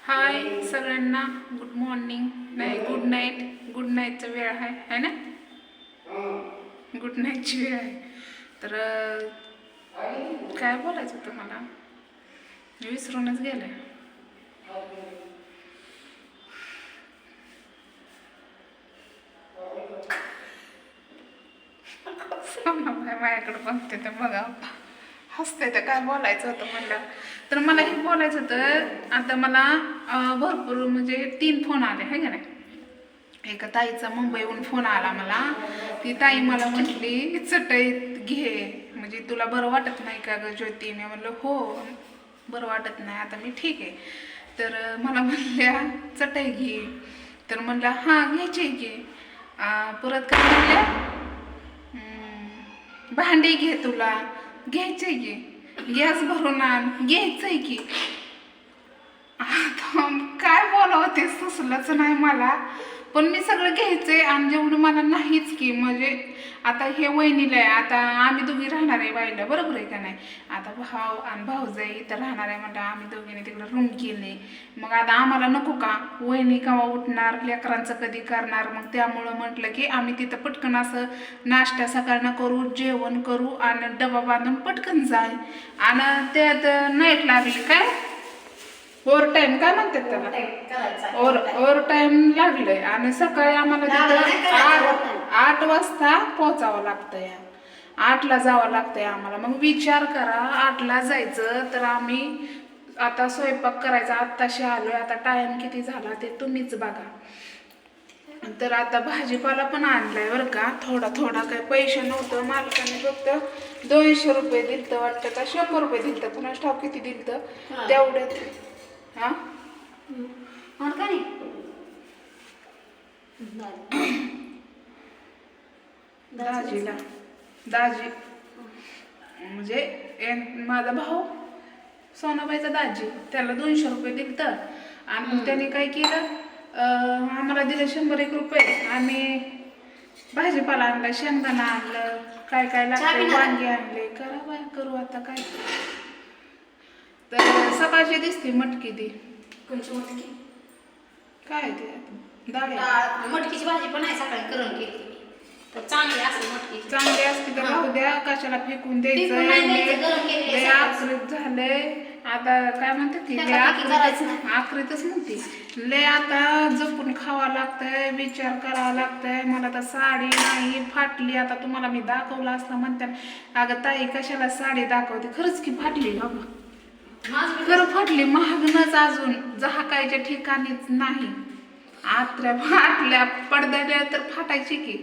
हाय सगळ्यांना, good morning नाही good night. Good नाईटचा वेळ आहे ना, गुड नाईटची वेळ आहे. तर काय बोलायचं होतं मला, विसरूनच गेलं. माझ्याकडे बघते तर बघा, हसते तर काय बोलायचं होतं म्हणलं. तर मला हे बोलायचं होतं, आता मला भरपूर म्हणजे 3 फोन आले आहे का नाही. एका ताईचा मुंबईहून फोन आला मला. ती ताई मला म्हटली चटई घे, म्हणजे तुला बरं वाटत नाही का ग ज्योती. मी म्हणलं हो बरं वाटत नाही, आता मी ठीक आहे. तर मला म्हणल्या चटई घे. तर म्हणलं हां घ्यायची घे. परत काय म्हणल्या, भांडी घे, तुला घ्यायचंय की, गॅस भरून आण, घ्यायचंय की. आता काय बोलावं ते सुचलंच नाही मला. पण मी सगळं घ्यायचंय आणि जेवढं मला नाहीच की, म्हणजे आता हे वहिनीला आहे, आता आम्ही दोघी राहणार आहे बाईला, बरोबर आहे का नाही. आता भाऊ आणि भाऊजाई इथं राहणार आहे म्हणलं, आम्ही दोघीने तिकडं रूम केले. मग आता आम्हाला नको का, वहिनी केव्हा उठणार, लेकरांचं कधी करणार. मग त्यामुळं म्हटलं की आम्ही तिथं पटकन असं नाश्ता सकाळनं करू, जेवण करू आणि डबा बांधून पटकन जाय. आणि त्यात नाईट लागली काय, ओव्हर टाईम काय म्हणतात त्याला, ओव्हर टाईम लागलंय. आणि सकाळी आम्हाला तिथं 8 वाजता पोहोचावं लागतंय, 8ला जावं लागतंय आम्हाला. मग विचार करा, 8ला जायचं तर आम्ही आता स्वयंपाक करायचा, आत्ताशी आलोय. आता टाइम किती झाला ते तुम्हीच बघा. तर आता भाजीपाला पण आणलाय बरं का, थोडा थोडा. काही पैसे नव्हतं, मालकाने फक्त 200 रुपये दिलतं वाटतं का 100 रुपये दिलतं, पुन्हा ठाव किती दिलतं तेवढ्यात. हा दाजी म्हणजे माझा भाऊ सोनाबाईचा दाजी, त्याला 200 रुपये दिलतं. आणि त्याने काय केलं, आम्हाला दिलं 100-1 रुपये. आम्ही भाजीपाला आणला, शेंगदाणा आणलं, काय काय लागतं, वांगे आणले. करू आता काय. तर सकाळची दिसते मटकी ती, काय ते डाळ मटकीची भाजी पण आहे, सकाळी करून केली तर चांगली असते तर राहू द्या, कशाला फेकून द्यायचं. आखरीत झालंय आता, काय म्हणतात की आखरीतच म्हणते लय. आता जपून खावा लागतंय, विचार करावा लागतंय. मला तर साडी नाही फाटली, आता तुम्हाला मी दाखवलं असतं म्हणते. अगं ताई कशाला साडी दाखवते, खरंच की फाटली बाबा, खरं फाटली. महागनच अजून झाकायच्या ठिकाणीच नाही. आतल्या पडद्याला तर फाटायची की,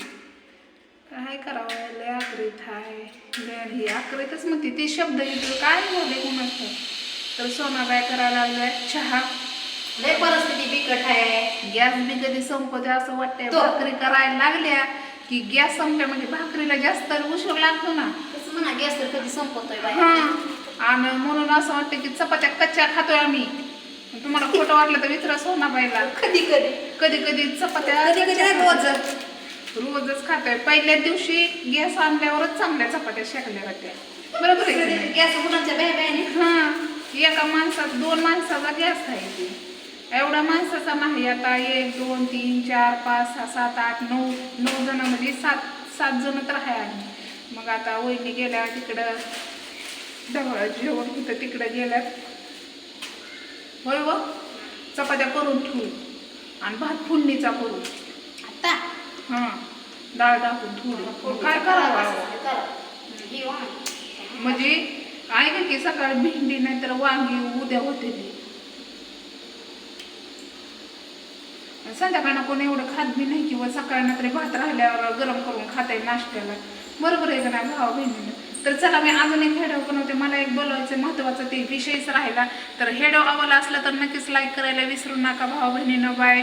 काय करावं. लय आकरीत आहे, ही आकरीतच म्हणते ती शब्द इथं काय झाले कोणाचं. तर सोनाबाई करायला लागलाय चहा. लय परिस्थिती बिकट आहे, गॅस बी कधी संपते असं वाटतंय. भाकरी करायला लागल्या की गॅस संपल्या, म्हणजे भाकरीला जास्त उशीर लागतो ना, तसं म्हणा. गॅस तर कधी संपतोय हा. आणि म्हणून असं वाटतं की चपात्या कच्च्या खातोय आम्ही. तुम्हाला खोटं वाटलं तर विचारा सोनाबाईला. कधी चपात्या रोजच खातोय. पहिल्या दिवशी गॅस आणल्यावरच चांगल्या चपात्या शेकल्या होत्या, बरोबर आहे. गॅस कुणाच्या बहिणी हा, एका माणसात 2 माणसाचा गॅस आहे, एवढ्या माणसाचा नाही. आता 1 2 3 4 5 6 7 8 9 जण, म्हणजे 7 जण तर आहे आम्ही. मग आता वहिनी गेल्या तिकडं ढवळ जेवण होतं, तिकडं गेल्यात. होय व चपात्या करून ठेवू आणि भात फोडणीचा करू आता. हां, डाळ टाकून ठेवू. काय करावं म्हणजे ऐका की, सकाळी भेंडी नाही तर वांगी उद्या होते. संध्याकाळनं कोणी एवढं खात बी नाही, किंवा सकाळनं तरी भात राहिल्यावर गरम करून खाता येईल नाश्त्याला, बरोबर आहे का नाही भाऊ बहिणीनं. तर चला, मी अजून एक हेडो बनवते. मला एक बोलायचं महत्त्वाचं ते विषयच राहिला. तर हेडो आवडला असला तर नक्कीच लाईक करायला विसरू नका भाऊ बहिणीनं. बाय.